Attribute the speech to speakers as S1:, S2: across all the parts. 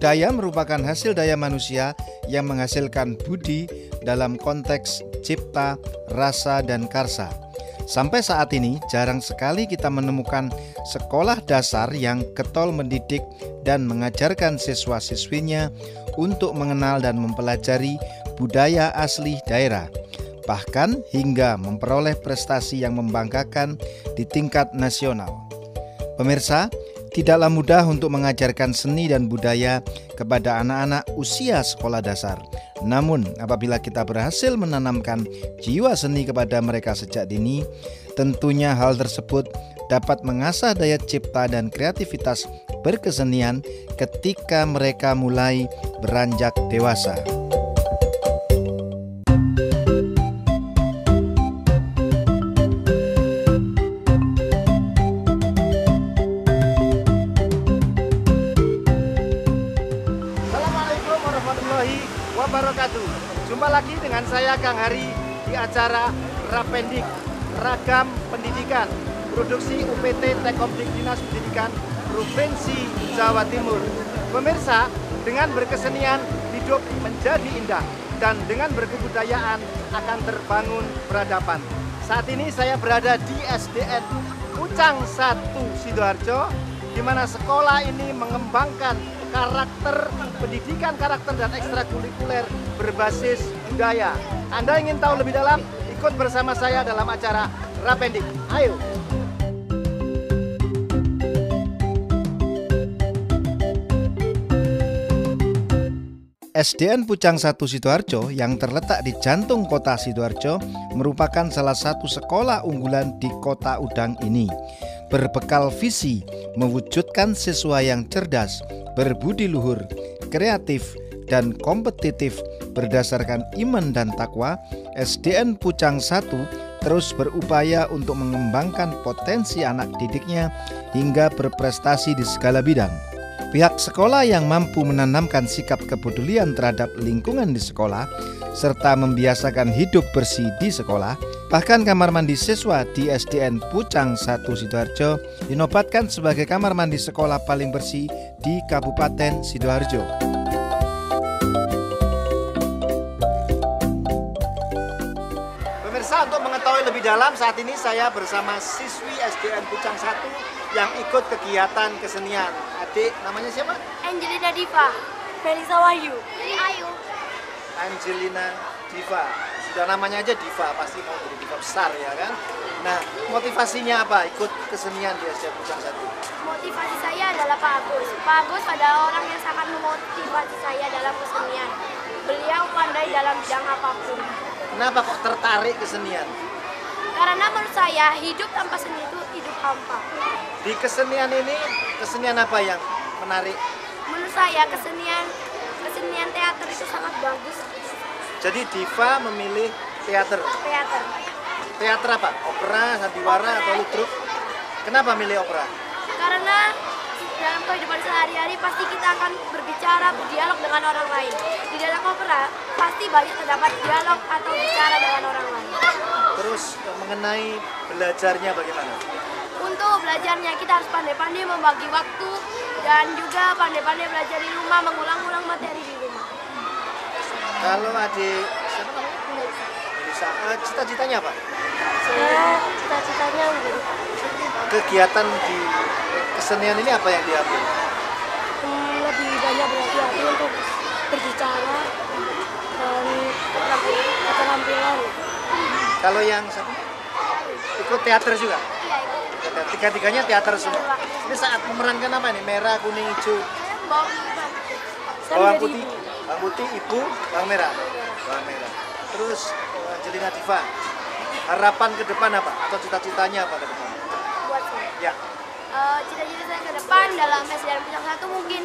S1: Budaya merupakan hasil daya manusia yang menghasilkan budi dalam konteks cipta, rasa, dan karsa. Sampai saat ini jarang sekali kita menemukan sekolah dasar yang getol mendidik dan mengajarkan siswa-siswinya untuk mengenal dan mempelajari budaya asli daerah, bahkan hingga memperoleh prestasi yang membanggakan di tingkat nasional. Pemirsa, tidaklah mudah untuk mengajarkan seni dan budaya kepada anak-anak usia sekolah dasar. Namun, apabila kita berhasil menanamkan jiwa seni kepada mereka sejak dini, tentunya hal tersebut dapat mengasah daya cipta dan kreativitas berkesenian ketika mereka mulai beranjak dewasa.
S2: Wabarakatuh. Jumpa lagi dengan saya Kang Hari di acara Rapendik, Ragam Pendidikan, produksi UPT Tekomdik Dinas Pendidikan Provinsi Jawa Timur. Pemirsa, dengan berkesenian hidup menjadi indah dan dengan berkebudayaan akan terbangun peradaban. Saat ini saya berada di SDN Pucang 1 Sidoarjo, di mana sekolah ini mengembangkan karakter, pendidikan karakter dan ekstrakurikuler berbasis budaya. Anda ingin tahu lebih dalam? Ikut bersama saya dalam acara Rapendik. Ayo!
S1: SDN Pucang 1 Sidoarjo yang terletak di jantung kota Sidoarjo merupakan salah satu sekolah unggulan di kota Udang ini. Berbekal visi mewujudkan siswa yang cerdas, berbudi luhur, kreatif, dan kompetitif berdasarkan iman dan takwa, SDN Pucang 1 terus berupaya untuk mengembangkan potensi anak didiknya hingga berprestasi di segala bidang. Pihak sekolah yang mampu menanamkan sikap kepedulian terhadap lingkungan di sekolah serta membiasakan hidup bersih di sekolah, bahkan kamar mandi siswa di SDN Pucang 1 Sidoarjo dinobatkan sebagai kamar mandi sekolah paling bersih di Kabupaten Sidoarjo.
S2: Pemirsa, untuk mengetahui lebih dalam, saat ini saya bersama siswi SDN Pucang 1 yang ikut kegiatan kesenian. Adik, namanya siapa?
S3: Angelina Diva. Melisa Wahyu. Ayu.
S2: Angelina Diva. Sudah namanya aja Diva, pasti mau jadi diva besar ya kan? Nah, motivasinya apa ikut kesenian di SDN Pucang 1?
S3: Motivasi saya adalah Pak Agus. Pak Agus adalah orang yang sangat memotivasi saya dalam kesenian. Beliau pandai dalam bidang apapun.
S2: Kenapa kok tertarik kesenian?
S3: Karena menurut saya hidup tanpa seni itu hidup hampa.
S2: Di kesenian ini, kesenian apa yang menarik?
S3: Menurut saya kesenian teater itu sangat bagus.
S2: Jadi Diva memilih teater.
S3: Teater.
S2: Teater apa? Opera, sandiwara, atau ludruk? Kenapa milih opera?
S3: Karena dalam kehidupan sehari-hari pasti kita akan berbicara, berdialog dengan orang lain. Di dalam opera pasti banyak terdapat dialog atau bicara dengan orang lain.
S2: Terus mengenai belajarnya bagaimana?
S3: Untuk belajarnya kita harus pandai-pandai membagi waktu dan juga pandai-pandai belajar di rumah, mengulang-ulang materi di rumah.
S2: Kalau adik, siapa namanya? Melisa. Cita-citanya apa?
S3: Saya cita-citanya menjadi
S2: Kegiatan di kesenian ini apa yang diambil?
S3: lebih banyak berhati-hati untuk berbicara dan keterampilan.
S2: Kalau yang satu ikut teater juga? Tiga-tiganya teater semua. Ini saat memerankan apa nih? Merah, kuning, hijau. Bawang putih, bawang putih, ibu, bawang merah. Bawang merah. Terus Angelina Diva, harapan ke depan apa? Atau cita-citanya apa ke depan?
S3: Buat saya.
S2: Ya.
S3: Cita-cita saya ke depan dalam SDN Pucang 1 mungkin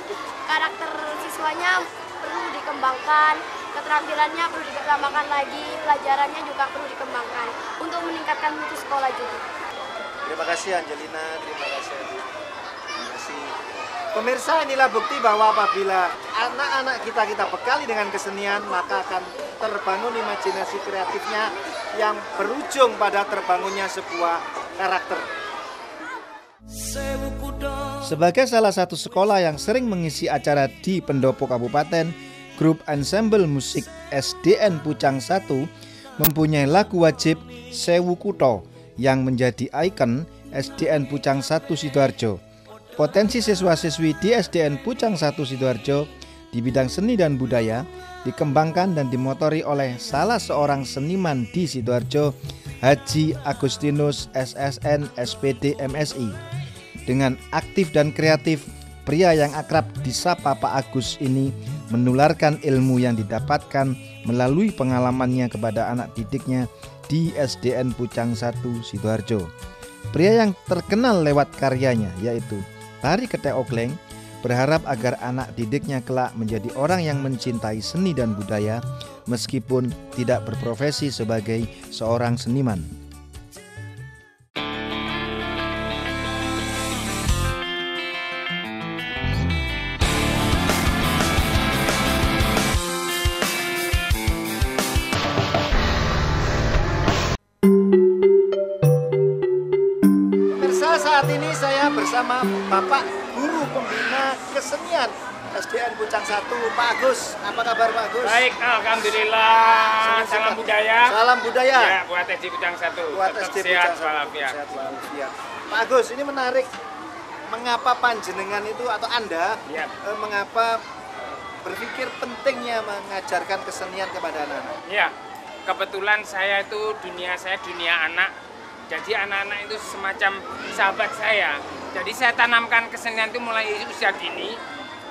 S3: karakter siswanya perlu dikembangkan, keterampilannya perlu dikembangkan lagi, pelajarannya juga perlu dikembangkan untuk meningkatkan mutu sekolah juga.
S2: Terima kasih Angelina, terima kasih Adi. Terima kasih. Pemirsa, inilah bukti bahwa apabila anak-anak kita bekali dengan kesenian, maka akan terbangun imajinasi kreatifnya yang berujung pada terbangunnya sebuah karakter.
S1: Sebagai salah satu sekolah yang sering mengisi acara di pendopo kabupaten, grup ensemble musik SDN Pucang 1 mempunyai lagu wajib Sewu Kutha yang menjadi ikon SDN Pucang 1 Sidoarjo. Potensi siswa-siswi di SDN Pucang 1 Sidoarjo di bidang seni dan budaya dikembangkan dan dimotori oleh salah seorang seniman di Sidoarjo, Haji Agustinus SSN SPD MSI. Dengan aktif dan kreatif, pria yang akrab disapa Pak Agus ini menularkan ilmu yang didapatkan melalui pengalamannya kepada anak didiknya di SDN Pucang 1 Sidoarjo. Pria yang terkenal lewat karyanya yaitu Tari Ketek Ogleng berharap agar anak didiknya kelak menjadi orang yang mencintai seni dan budaya meskipun tidak berprofesi sebagai seorang seniman.
S2: Saat ini saya bersama Bapak Guru Pembina Kesenian SDN Pucang 1, Pak Agus. Apa kabar Pak Agus?
S4: Baik, alhamdulillah. Salam budaya.
S2: Salam budaya.
S4: Ya, buat SD Pucang 1.
S2: Buat
S4: Tetap
S2: SD
S4: sehat
S2: Pucang 1.
S4: walafiat.
S2: Sehat walafiat. Pak Agus, ini menarik. Mengapa panjenengan itu atau Anda
S4: Ya.
S2: Mengapa berpikir pentingnya mengajarkan kesenian kepada anak-anak?
S4: Ya, kebetulan saya itu dunia anak. Jadi anak-anak itu semacam sahabat saya. Jadi saya tanamkan kesenian itu mulai usia dini.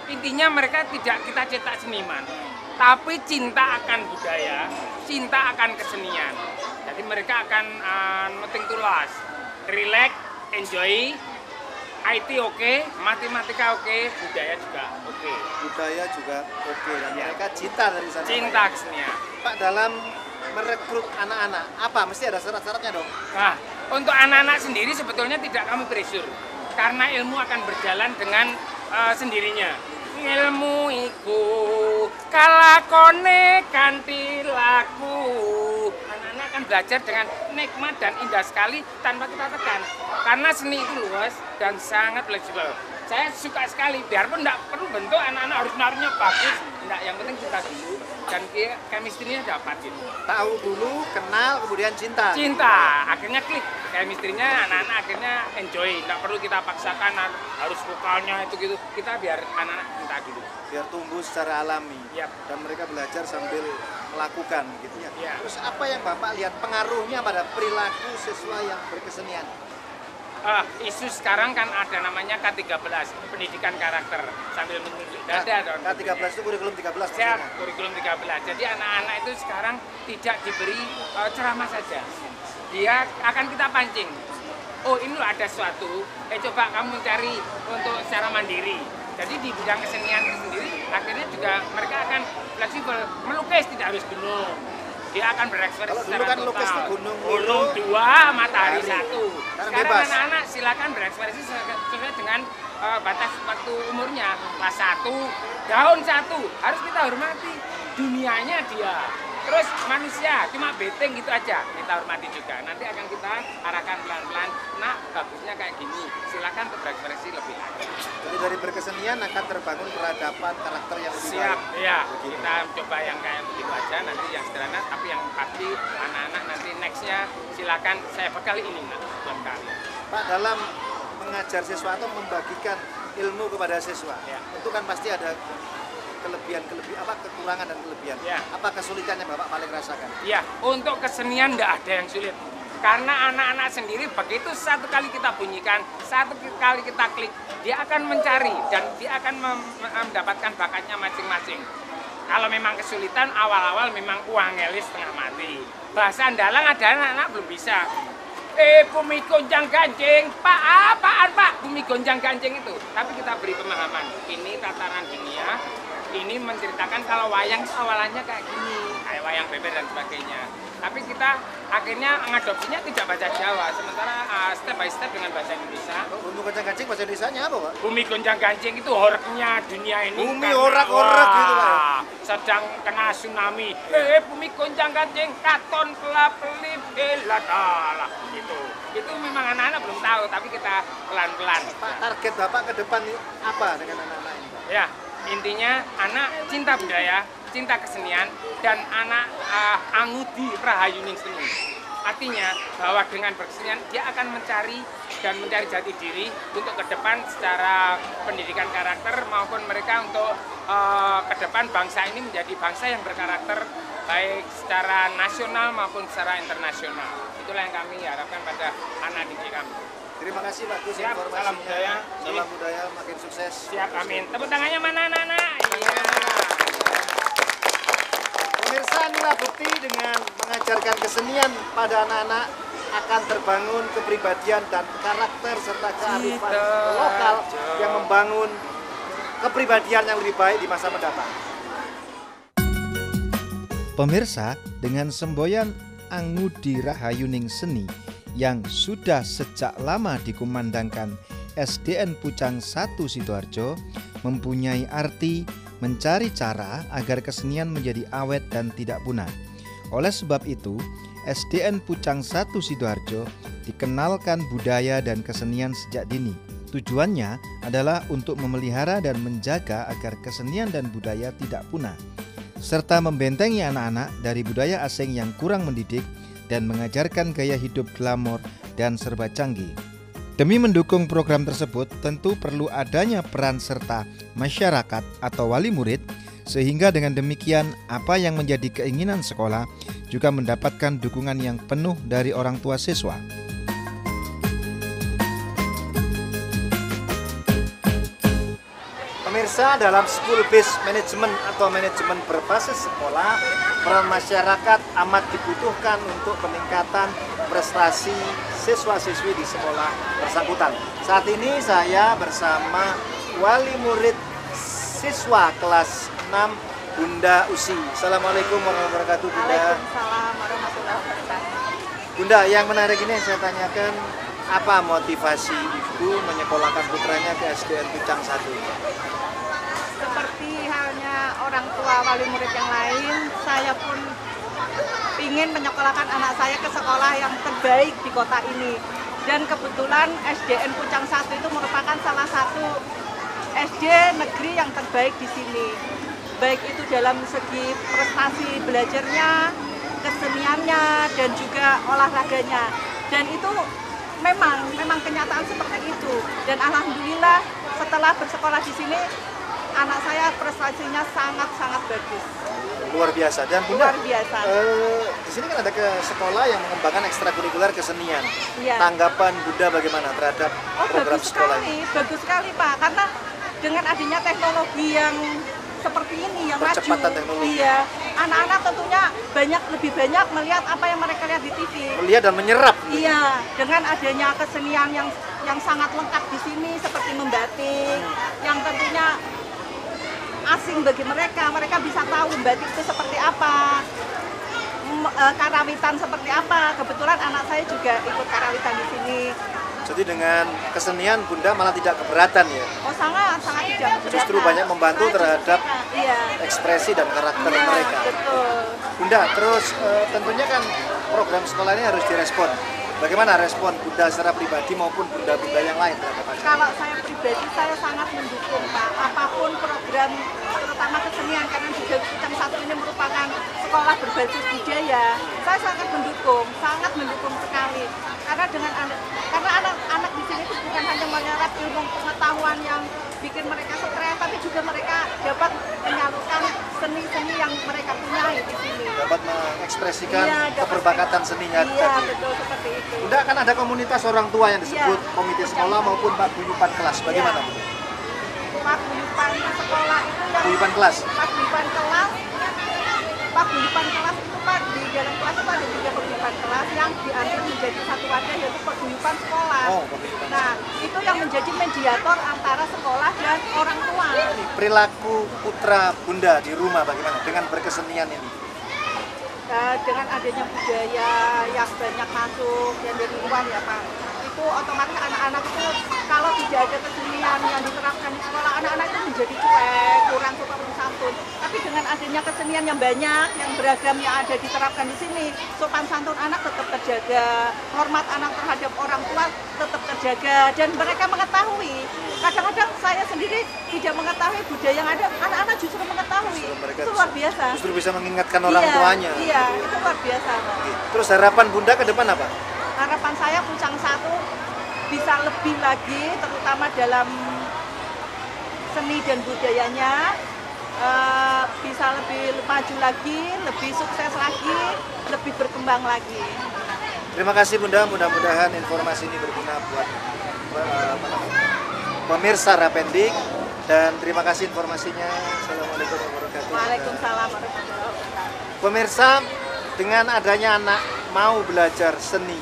S4: Intinya mereka tidak kita cetak seniman, tapi cinta akan budaya, cinta akan kesenian. Jadi mereka akan nothing tulas, relax, enjoy, IT oke, matematika oke, budaya juga oke.
S2: Budaya juga oke, dan
S4: Ya.
S2: mereka cinta dari sana.
S4: Cinta kesenian.
S2: Pak, dalam merekrut anak-anak, apa? Mesti ada syarat-syaratnya dong?
S4: Nah, untuk anak-anak sendiri sebetulnya tidak kami pressure, karena ilmu akan berjalan dengan sendirinya. Ilmu iku kalakone kanthi laku. Anak-anak akan belajar dengan nikmat dan indah sekali tanpa kita tekan. Karena seni itu luas dan sangat fleksibel. Saya suka sekali, biarpun tidak perlu bentuk anak-anak harus narinya bagus. Tidak, yang penting cinta dulu dan chemistry-nya dapat gitu.
S2: Tahu dulu, kenal, kemudian cinta.
S4: Cinta, akhirnya klik. Chemistry-nya anak-anak akhirnya enjoy. Tidak perlu kita paksakan harus vokalnya itu gitu. Kita biar anak-anak cinta dulu.
S2: Biar tumbuh secara alami.
S4: Yap.
S2: Dan mereka belajar sambil melakukan gitu ya.
S4: Ya.
S2: Terus apa yang Bapak lihat pengaruhnya pada perilaku siswa yang berkesenian?
S4: Isu sekarang kan ada namanya K13, pendidikan karakter, sambil menunjuk dada dong.
S2: K13 itu kurikulum 13
S4: Siap,
S2: maksudnya.
S4: kurikulum 13. Jadi anak-anak itu sekarang tidak diberi ceramah saja. Dia akan kita pancing. Oh, ini loh ada sesuatu. Coba kamu cari untuk secara mandiri. Jadi di bidang kesenian itu sendiri, akhirnya juga mereka akan fleksibel. Melukis tidak harus gunung. Dia akan berekspresi
S2: Kalau dulu
S4: secara
S2: kan
S4: total.
S2: lukis itu gunung
S4: dua, matahari satu.
S2: Sekarang
S4: Sekarang
S2: bebas.
S4: anak-anak silakan berekspresi sesuai dengan batas waktu umurnya. Kelas 1, daun 1, harus kita hormati. Dunianya dia. Terus manusia, cuma beteng gitu aja, kita hormati juga. Nanti akan kita arahkan pelan-pelan, nah bagusnya kayak gini, silakan untuk berekspresi lebih lagi.
S2: Jadi dari berkesenian akan terbangun peradaban karakter yang lebih
S4: Siap,
S2: baik.
S4: ya.
S2: Begitu.
S4: Kita coba yang kayak begitu aja, nanti yang sederhana, tapi yang pasti anak-anak nanti nextnya silakan saya bekali ini buat kalian.
S2: Pak, dalam mengajar siswa atau membagikan ilmu kepada siswa,
S4: Ya.
S2: itu kan pasti ada kekurangan dan kelebihan.
S4: Ya.
S2: Apa kesulitannya Bapak paling rasakan?
S4: Ya, untuk kesenian tidak ada yang sulit. Karena anak-anak sendiri begitu satu kali kita bunyikan, satu kali kita klik, dia akan mencari dan dia akan mendapatkan bakatnya masing-masing. Kalau memang kesulitan awal-awal memang uangelis setengah mati. Bahasa Andalang ada anak-anak belum bisa. Bumi gonjang ganjing, Pak, apaan Pak? Bumi gonjang ganjing itu. Tapi kita beri pemahaman, ini tataran dunia, ini menceritakan kalau wayang awalannya kayak gini, kayak wayang beber dan sebagainya. Tapi kita akhirnya mengadopsinya tidak bahasa Jawa, sementara step by step dengan bahasa Indonesia.
S2: Bumi gonjang ganjing bahasa Indonesianya apa Pak?
S4: Bumi gonjang ganjing itu horornya dunia ini.
S2: Bumi
S4: karena,
S2: orak-orak gitu, Pak.
S4: wah, sedang kena tsunami. Bumi gonjang ganjing, katon kelap-kelip, elatala gitu. Itu memang anak-anak belum tahu, tapi kita pelan-pelan.
S2: Pak, target Bapak ke depan ini apa dengan anak-anak ini?
S4: Ya, intinya anak cinta budaya, cinta kesenian, dan anak angudi rahayuning seni. Artinya bahwa dengan berkesenian dia akan mencari jati diri untuk ke depan secara pendidikan karakter maupun mereka untuk ke depan bangsa ini menjadi bangsa yang berkarakter baik secara nasional maupun secara internasional. Itulah yang kami harapkan pada anak didik kami.
S2: Terima kasih Pak Gus
S4: Siap,
S2: informasinya.
S4: salam budaya.
S2: Salam budaya, makin sukses.
S4: Siap, amin. Tepuk tangannya mana anak-anak? Iya.
S2: Pemirsa, inilah bukti dengan mengajarkan kesenian pada anak-anak akan terbangun kepribadian dan karakter serta kearifan lokal yang membangun kepribadian yang lebih baik di masa mendatang.
S1: Pemirsa, dengan semboyan Angudi Rahayuning Seni yang sudah sejak lama dikumandangkan SDN Pucang 1 Sidoarjo mempunyai arti mencari cara agar kesenian menjadi awet dan tidak punah. Oleh sebab itu, SDN Pucang 1 Sidoarjo dikenalkan budaya dan kesenian sejak dini. Tujuannya adalah untuk memelihara dan menjaga agar kesenian dan budaya tidak punah, serta membentengi anak-anak dari budaya asing yang kurang mendidik dan mengajarkan gaya hidup glamor dan serba canggih. Demi mendukung program tersebut, tentu perlu adanya peran serta masyarakat atau wali murid, sehingga dengan demikian apa yang menjadi keinginan sekolah juga mendapatkan dukungan yang penuh dari orang tua siswa.
S2: Pemirsa, dalam school based management atau manajemen berbasis sekolah, peran masyarakat amat dibutuhkan untuk peningkatan prestasi siswa-siswi di sekolah bersangkutan. Saat ini saya bersama wali murid siswa kelas 6 Bunda Usi. Assalamualaikum warahmatullahi wabarakatuh, Bunda.
S5: Waalaikumsalam warahmatullahi wabarakatuh.
S2: Bunda, yang menarik ini saya tanyakan, apa motivasi ibu menyekolahkan putranya ke SDN Pucang 1?
S5: Seperti halnya orang tua wali murid yang lain, saya pun ingin menyekolahkan anak saya ke sekolah yang terbaik di kota ini. Dan kebetulan SDN Pucang 1 itu merupakan salah satu SD negeri yang terbaik di sini. Baik itu dalam segi prestasi belajarnya, keseniannya, dan juga olahraganya. Dan itu memang kenyataan seperti itu. Dan alhamdulillah setelah bersekolah di sini, anak saya prestasinya sangat-sangat bagus.
S2: Luar biasa. Dan Bunda,
S5: Luar biasa.
S2: Di sini kan ada ke sekolah yang mengembangkan ekstrakurikuler kesenian.
S5: Iya.
S2: Tanggapan Bunda bagaimana terhadap program
S5: bagus
S2: sekolah
S5: sekali,
S2: ini?
S5: bagus sekali Pak. Karena dengan adanya teknologi yang seperti ini yang
S2: Percepatan
S5: maju,
S2: teknologi.
S5: iya, anak-anak tentunya lebih banyak melihat apa yang mereka lihat di TV.
S2: Melihat dan menyerap.
S5: Iya, dengan adanya kesenian yang sangat lengkap di sini seperti membatik, yang tentunya asing bagi mereka bisa tahu batik itu seperti apa, karawitan seperti apa. Kebetulan anak saya juga ikut karawitan di sini.
S2: Jadi dengan kesenian Bunda malah tidak keberatan ya?
S5: Oh sangat tidak keberatan.
S2: Justru banyak membantu terhadap
S5: iya,
S2: ekspresi dan karakter
S5: iya,
S2: mereka.
S5: betul.
S2: Bunda, terus tentunya kan program sekolah ini harus direspon. Bagaimana respon Bunda secara pribadi maupun Bunda-Bunda yang lain terhadap acara?
S5: Kalau saya pribadi, saya sangat mendukung Pak. Apapun program, terutama kesenian, karena di Pucang 1 ini merupakan sekolah berbasis budaya. Saya sangat mendukung sekali. Karena anak-anak di sini itu bukan hanya menyerap ilmu pengetahuan yang bikin mereka stres, tapi juga mereka dapat menyalurkan seni-seni yang mereka punyai di sini.
S2: Dapat mengekspresikan
S5: Iya, dapat
S2: keberbakatan seninya
S5: Iya,
S2: tadi.
S5: betul seperti itu.
S2: Bunda, kan ada komunitas orang tua yang disebut
S5: Iya.
S2: komite sekolah maupun paguyuban kelas. Bagaimana?
S5: Iya. Paguyuban sekolah itu yang
S2: Paguyuban kelas.
S5: paguyuban kelas itu Pak, di dalam kelas itu ada 3 paguyuban kelas yang diambil menjadi satu wadah, yaitu paguyuban sekolah.
S2: Oh, paguyuban.
S5: Nah, itu yang menjadi mediator antara sekolah dan orang tua.
S2: Perilaku putra Bunda di rumah bagaimana dengan berkesenian ini?
S5: Dengan adanya budaya yang banyak masuk yang dari luar ya Pak, itu otomatis anak-anak itu kalau tidak ada kesenian yang diterapkan di sekolah, anak-anak itu menjadi cuek, kurang sopan santun. Tapi dengan dengan adanya kesenian yang banyak, yang beragam yang ada diterapkan di sini, sopan santun anak tetap terjaga, hormat anak terhadap orang tua tetap terjaga, dan mereka mengetahui. Kadang-kadang saya sendiri tidak mengetahui budaya yang ada, anak-anak justru mengetahui. Itu luar biasa.
S1: Justru bisa mengingatkan orang tuanya.
S5: Iya, itu luar biasa.
S1: Terus harapan Bunda ke depan apa?
S5: Harapan saya Pucang 1 bisa lebih lagi, terutama dalam seni dan budayanya, bisa lebih maju lagi, lebih sukses lagi, lebih berkembang lagi.
S1: Terima kasih Bunda, mudah-mudahan informasi ini berguna buat pemirsa Rapendik, dan terima kasih informasinya. Assalamualaikum warahmatullahi wabarakatuh.
S5: Waalaikumsalam warahmatullahi wabarakatuh.
S1: Pemirsa, dengan adanya anak mau belajar seni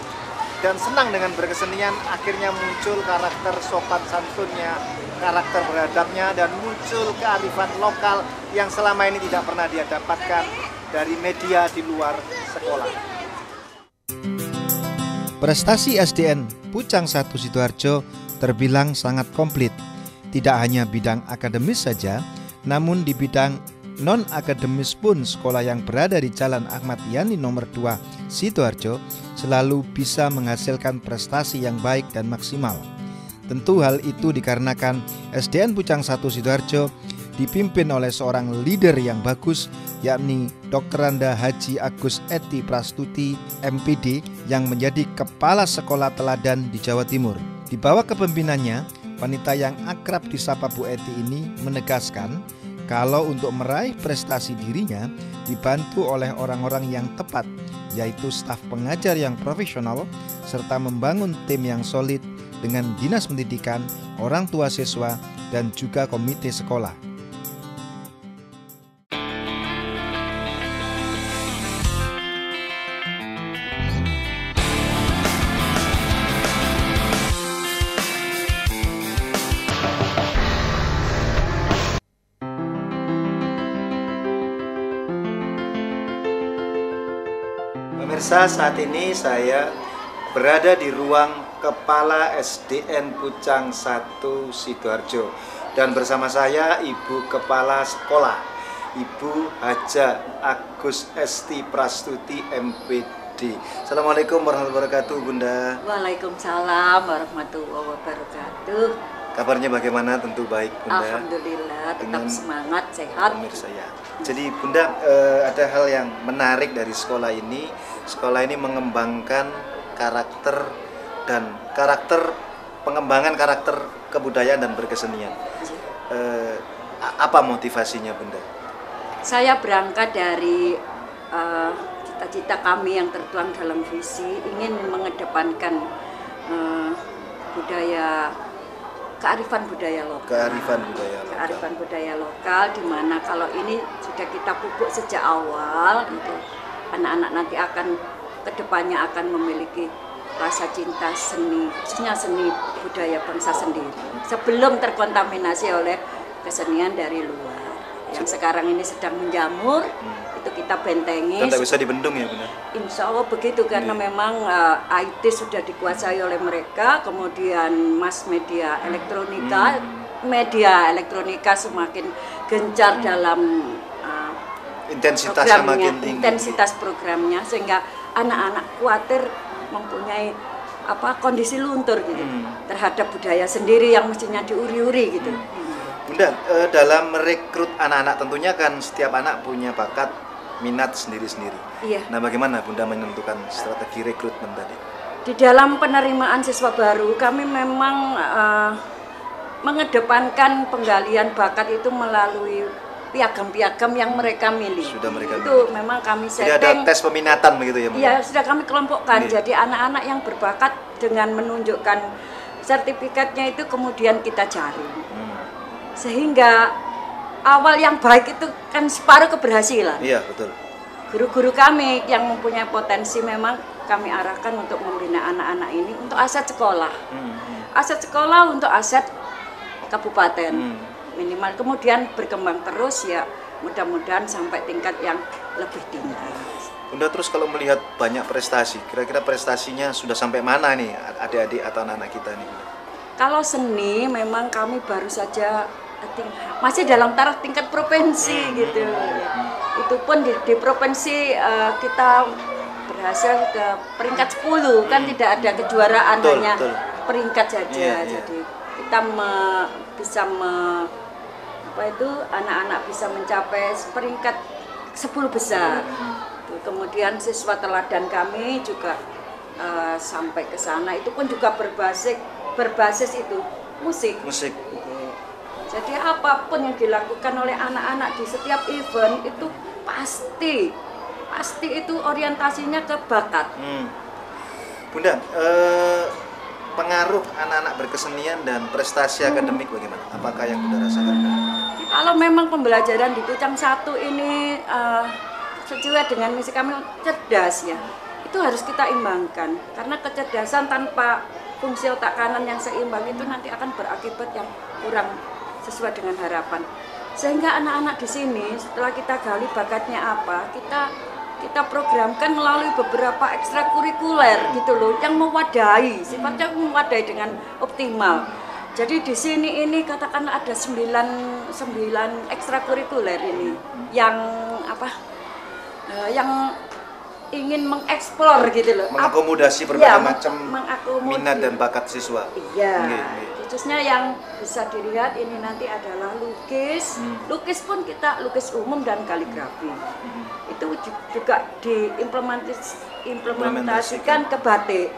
S1: dan senang dengan berkesenian, akhirnya muncul karakter sopan santunnya, karakter beradabnya, dan muncul kearifan lokal yang selama ini tidak pernah dia dapatkan dari media di luar sekolah. Prestasi SDN Pucang 1 Sidoarjo terbilang sangat komplit. Tidak hanya bidang akademis saja, namun di bidang non-akademis pun sekolah yang berada di Jalan Ahmad Yani nomor 2 Sidoarjo selalu bisa menghasilkan prestasi yang baik dan maksimal. Tentu hal itu dikarenakan SDN Pucang 1 Sidoarjo dipimpin oleh seorang leader yang bagus, yakni Dr. Randa Haji Agus Eti Prastuti MPD, yang menjadi kepala sekolah teladan di Jawa Timur. Di bawah kepemimpinannya, wanita yang akrab disapa Bu Eti ini menegaskan kalau untuk meraih prestasi dirinya dibantu oleh orang-orang yang tepat, yaitu staf pengajar yang profesional, serta membangun tim yang solid dengan dinas pendidikan, orang tua siswa, dan juga komite sekolah. Pemirsa, saat ini saya berada di ruang Kepala SDN Pucang 1 Sidoarjo, dan bersama saya Ibu Kepala Sekolah, Ibu Haja Agus Esti Prastuti MPD. Assalamualaikum warahmatullahi wabarakatuh, Bunda.
S6: Waalaikumsalam warahmatullahi wabarakatuh.
S1: Kabarnya bagaimana? Tentu baik, Bunda.
S6: Alhamdulillah, tetap
S1: Dengan
S6: semangat, sehat.
S1: pemirsa ya. Jadi Bunda, ada hal yang menarik dari sekolah ini. Sekolah ini mengembangkan karakter pengembangan karakter kebudayaan dan berkesenian. Apa motivasinya, Bunda?
S6: Saya berangkat dari cita-cita kami yang tertuang dalam visi, ingin mengedepankan kearifan budaya lokal. Kearifan budaya lokal, di mana kalau ini sudah kita pupuk sejak awal, itu anak-anak nanti akan kedepannya akan memiliki rasa cinta seni, khususnya seni budaya bangsa sendiri, sebelum terkontaminasi oleh kesenian dari luar yang sekarang ini sedang menjamur. Itu kita bentengi.
S1: Dan tidak bisa dibendung ya, Bunda?
S6: Insya Allah begitu, karena memang IT sudah dikuasai oleh mereka, kemudian mass media elektronika semakin gencar dalam
S1: intensitasnya makin tinggi.
S6: Intensitas programnya, sehingga anak-anak khawatir mempunyai kondisi luntur gitu terhadap budaya sendiri yang mestinya diuri-uri gitu.
S1: Bunda, dalam merekrut anak-anak tentunya kan setiap anak punya bakat, minat sendiri-sendiri.
S6: Iya.
S1: Nah, bagaimana Bunda menentukan strategi rekrutmen tadi?
S6: Di dalam penerimaan siswa baru, kami memang mengedepankan penggalian bakat itu melalui piagam-piagam yang mereka milih.
S1: Sudah mereka
S6: itu
S1: milih.
S6: memang kami setting.
S1: Jadi ada tes peminatan begitu ya, Bunda?
S6: Iya, sudah kami kelompokkan.
S1: Iya.
S6: Jadi anak-anak yang berbakat dengan menunjukkan sertifikatnya itu kemudian kita jaring. Sehingga awal yang baik itu kan separuh keberhasilan.
S1: Iya, betul.
S6: Guru-guru kami yang mempunyai potensi memang kami arahkan untuk membina anak-anak ini untuk aset sekolah. Aset sekolah untuk aset kabupaten. Minimal kemudian berkembang terus ya, mudah-mudahan sampai tingkat yang lebih tinggi.
S1: Bunda, terus kalau melihat banyak prestasi, kira-kira prestasinya sudah sampai mana nih adik-adik atau anak-anak kita nih, Bunda?
S6: Kalau seni memang kami baru saja masih dalam taraf tingkat provinsi gitu. Itu pun di provinsi kita berhasil ke peringkat 10 kan, tidak ada kejuaraan, hanya peringkat saja. Jadi kita bisa anak-anak bisa mencapai peringkat 10 besar. Kemudian siswa teladan kami juga sampai ke sana, itu pun juga berbasis itu musik. Jadi apapun yang dilakukan oleh anak-anak di setiap event itu pasti itu orientasinya ke bakat.
S1: Bunda, pengaruh anak-anak berkesenian dan prestasi akademik bagaimana? Apakah yang Bunda rasakan?
S6: Kalau memang pembelajaran di Pucang 1 ini sesuai dengan misi kami, cerdas ya, itu harus kita imbangkan, karena kecerdasan tanpa fungsi otak kanan yang seimbang itu nanti akan berakibat yang kurang sesuai dengan harapan. Sehingga anak-anak di sini setelah kita gali bakatnya apa, kita programkan melalui beberapa ekstrakurikuler gitu loh, yang mewadahi, sifatnya mewadahi dengan optimal. Jadi di sini ini katakanlah ada 9 ekstrakurikuler ini yang yang ingin mengeksplor gitu loh,
S1: mengakomodasi berbagai macam minat dan bakat siswa.
S6: Iya. Khususnya yang bisa dilihat ini nanti adalah lukis. Lukis pun kita lukis umum dan kaligrafi. Itu juga diimplementasikan ke batik.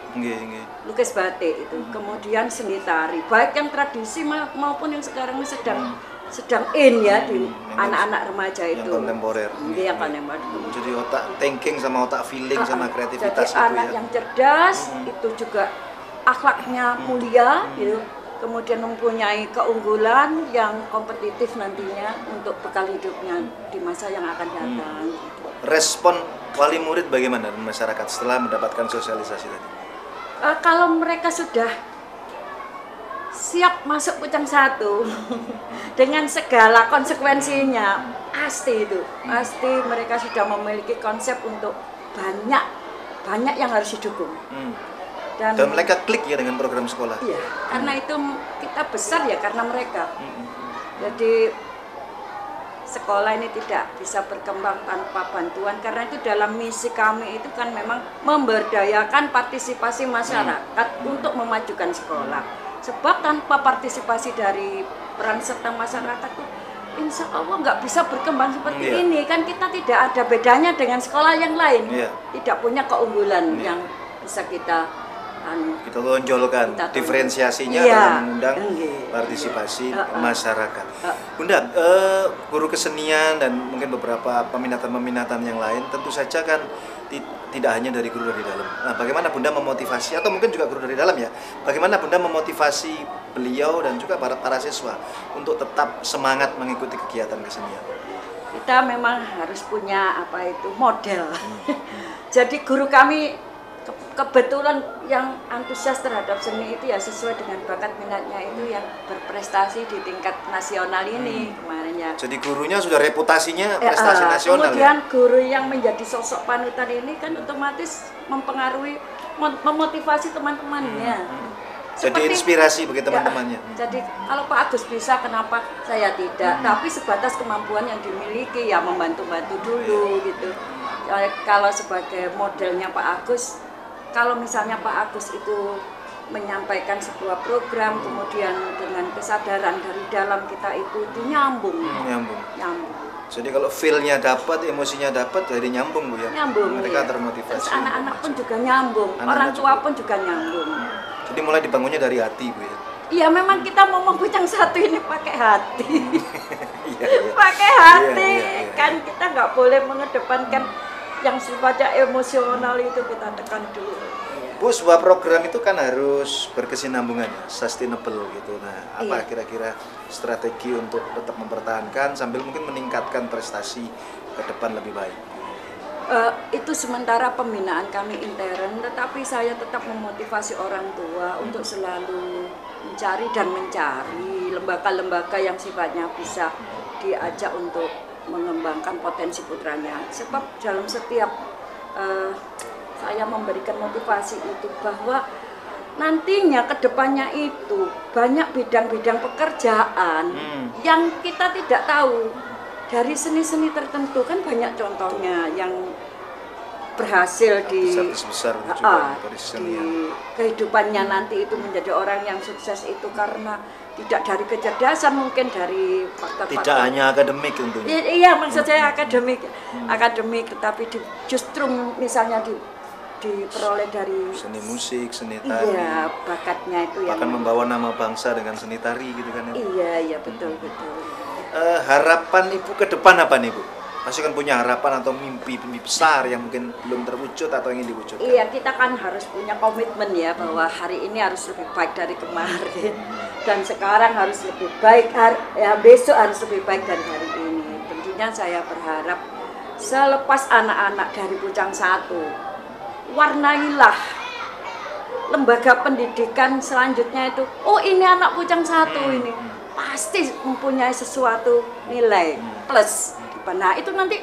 S6: Lukis batik itu. Kemudian seni tari, baik yang tradisi maupun yang sekarang ini sedang in ya di anak-anak remaja itu.
S1: Yang kontemporer.
S6: Yang kontemporer.
S1: Jadi otak thinking sama otak feeling sama kreativitas.
S6: Jadi anak yang cerdas itu juga akhlaknya mulia gitu. Kemudian mempunyai keunggulan yang kompetitif nantinya untuk bekal hidupnya di masa yang akan datang.
S1: Respon wali murid bagaimana di masyarakat setelah mendapatkan sosialisasi tadi?
S6: Kalau mereka sudah siap masuk Pucang 1 dengan segala konsekuensinya, pasti mereka sudah memiliki konsep untuk banyak yang harus didukung. Dan
S1: mereka klik ya dengan program sekolah.
S6: Iya, karena itu kita besar ya karena mereka. Jadi sekolah ini tidak bisa berkembang tanpa bantuan, karena itu dalam misi kami itu kan memang memberdayakan partisipasi masyarakat untuk memajukan sekolah. Sebab tanpa partisipasi dari peran serta masyarakat itu insya Allah nggak bisa berkembang seperti ini. Kan kita tidak ada bedanya dengan sekolah yang lain. Tidak punya keunggulan yang bisa kita
S1: tonjolkan, diferensiasinya dalam mengundang partisipasi masyarakat. Bunda, guru kesenian dan mungkin beberapa peminatan yang lain tentu saja kan tidak hanya dari guru dari dalam. Nah, bagaimana Bunda memotivasi, atau mungkin juga guru dari dalam ya, bagaimana Bunda memotivasi beliau dan juga para siswa untuk tetap semangat mengikuti kegiatan kesenian?
S6: Kita memang harus punya model. Jadi guru kami kebetulan yang antusias terhadap seni itu ya sesuai dengan bakat minatnya itu yang berprestasi di tingkat nasional ini kemarin ya.
S1: Jadi gurunya sudah reputasinya prestasi nasional.
S6: Kemudian guru yang menjadi sosok panutan ini kan otomatis mempengaruhi, memotivasi teman-temannya.
S1: Jadi inspirasi bagi teman-temannya.
S6: Jadi kalau Pak Agus bisa, kenapa saya tidak? Tapi sebatas kemampuan yang dimiliki ya membantu-bantu dulu gitu. Kalau sebagai modelnya Pak Agus, kalau misalnya Pak Agus itu menyampaikan sebuah program, kemudian dengan kesadaran dari dalam kita itu nyambung. Jadi kalau feel-nya dapat, emosinya dapat, jadi nyambung Bu ya. Mereka termotivasi. Anak-anak pun juga nyambung, orang tua pun juga nyambung.
S1: Jadi mulai dibangunnya dari hati Bu ya.
S6: Iya, memang kita mau Pucang 1 ini pakai hati. Pakai hati. Kan kita nggak boleh mengedepankan yang sifatnya emosional, itu kita tekan dulu.
S1: Bu, sebuah program itu kan harus berkesinambungan ya, sustainable gitu. Nah, apa kira-kira strategi untuk tetap mempertahankan sambil mungkin meningkatkan prestasi ke depan lebih baik?
S6: Itu sementara pembinaan kami intern, tetapi saya tetap memotivasi orang tua untuk selalu mencari lembaga-lembaga yang sifatnya bisa diajak untuk mengembangkan potensi putranya. Sebab dalam setiap saya memberikan motivasi itu bahwa nantinya kedepannya itu banyak bidang-bidang pekerjaan yang kita tidak tahu. Dari seni-seni tertentu kan banyak contohnya yang berhasil di kehidupannya nanti itu menjadi orang yang sukses itu karena tidak dari kecerdasan, mungkin dari faktor-faktor.
S1: Tidak hanya akademik tentunya.
S6: Iya, maksud saya akademik, tetapi justru misalnya diperoleh dari
S1: seni musik, seni tari.
S6: Iya, bakatnya itu
S1: bahkan yang membawa nama bangsa dengan seni tari gitu kan.
S6: Iya, betul.
S1: Harapan Ibu ke depan apa nih, Bu? Pasti kan punya harapan atau mimpi besar yang mungkin belum terwujud atau ingin diwujudkan.
S6: Iya, kita kan harus punya komitmen ya bahwa hari ini harus lebih baik dari kemarin dan sekarang harus lebih baik, besok harus lebih baik dari hari ini. Tentunya saya berharap selepas anak-anak dari Pucang 1, warnailah lembaga pendidikan selanjutnya itu. Oh, ini anak Pucang 1 ini pasti mempunyai sesuatu nilai plus. Nah, itu nanti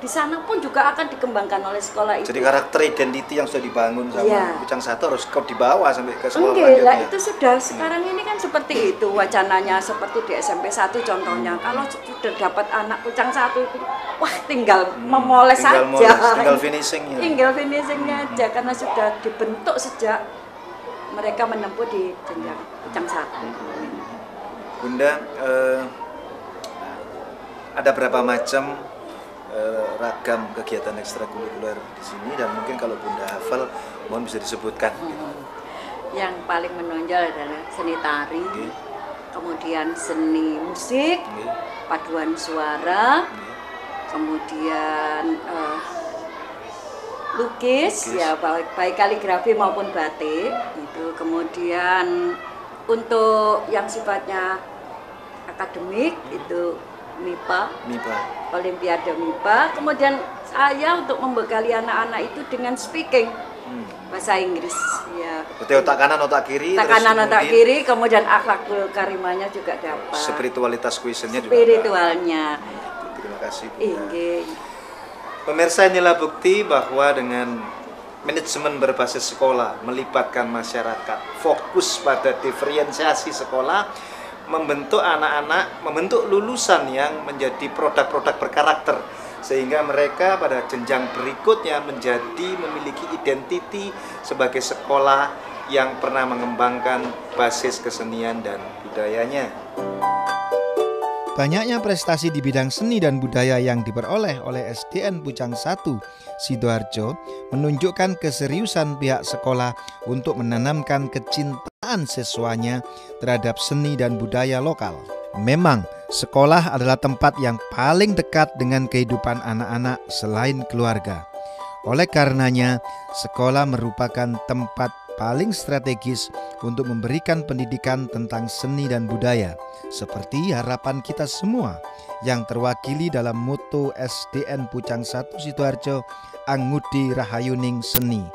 S6: di sana pun juga akan dikembangkan oleh sekolah itu.
S1: Jadi karakter identiti yang sudah dibangun sama Pucang 1 harus kau dibawa sampai ke sekolah
S6: selanjutnya. Itu sudah sekarang ini kan seperti itu wacananya, seperti di SMP 1 contohnya. Kalau sudah dapat anak Pucang 1 itu wah tinggal memoles saja.
S1: Tinggal finishingnya.
S6: Tinggal finishingnya aja karena sudah dibentuk sejak mereka menempuh di jenjang Pucang 1.
S1: Bunda, ada berapa macam ragam kegiatan ekstrakurikuler di sini dan mungkin kalau Bunda hafal mohon bisa disebutkan.
S6: Yang paling menonjol adalah seni tari, kemudian seni musik, paduan suara, kemudian lukis, ya baik kaligrafi maupun batik. Itu kemudian untuk yang sifatnya akademik itu MIPA, Olimpiade MIPA. Kemudian saya untuk membekali anak-anak itu dengan speaking bahasa Inggris. Ya.
S1: Berarti otak kanan, otak kiri.
S6: Otak kanan, otak kiri. Kemudian akhlakul karimanya juga dapat.
S1: Spiritualitas kuisennya juga.
S6: Spiritualnya.
S1: Terima kasih.
S6: Pemirsa,
S1: inilah bukti bahwa dengan manajemen berbasis sekolah melibatkan masyarakat, fokus pada diferensiasi sekolah, membentuk anak-anak, membentuk lulusan yang menjadi produk-produk berkarakter sehingga mereka pada jenjang berikutnya memiliki identiti sebagai sekolah yang pernah mengembangkan basis kesenian dan budayanya. Banyaknya prestasi di bidang seni dan budaya yang diperoleh oleh SDN Pucang 1 Sidoarjo menunjukkan keseriusan pihak sekolah untuk menanamkan kecintaan siswanya terhadap seni dan budaya lokal. Memang, sekolah adalah tempat yang paling dekat dengan kehidupan anak-anak selain keluarga. Oleh karenanya, sekolah merupakan tempat paling strategis untuk memberikan pendidikan tentang seni dan budaya, seperti harapan kita semua yang terwakili dalam moto SDN Pucang 1 Sidoarjo, Angudi Rahayuning Seni.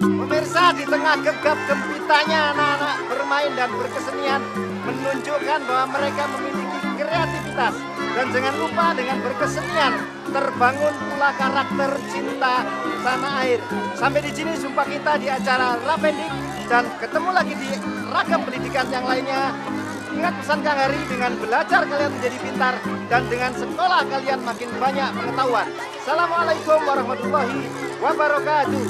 S2: Pemirsa, di tengah gegap gempitanya anak-anak bermain dan berkesenian menunjukkan bahwa mereka memiliki kreativitas. Dan jangan lupa dengan berkesenian terbangun pula karakter cinta tanah air. Sampai di sini jumpa kita di acara Rapendik dan ketemu lagi di ragam pendidikan yang lainnya. Ingat pesan Kang Hari, dengan belajar kalian menjadi pintar dan dengan sekolah kalian makin banyak pengetahuan. Assalamualaikum warahmatullahi wabarakatuh.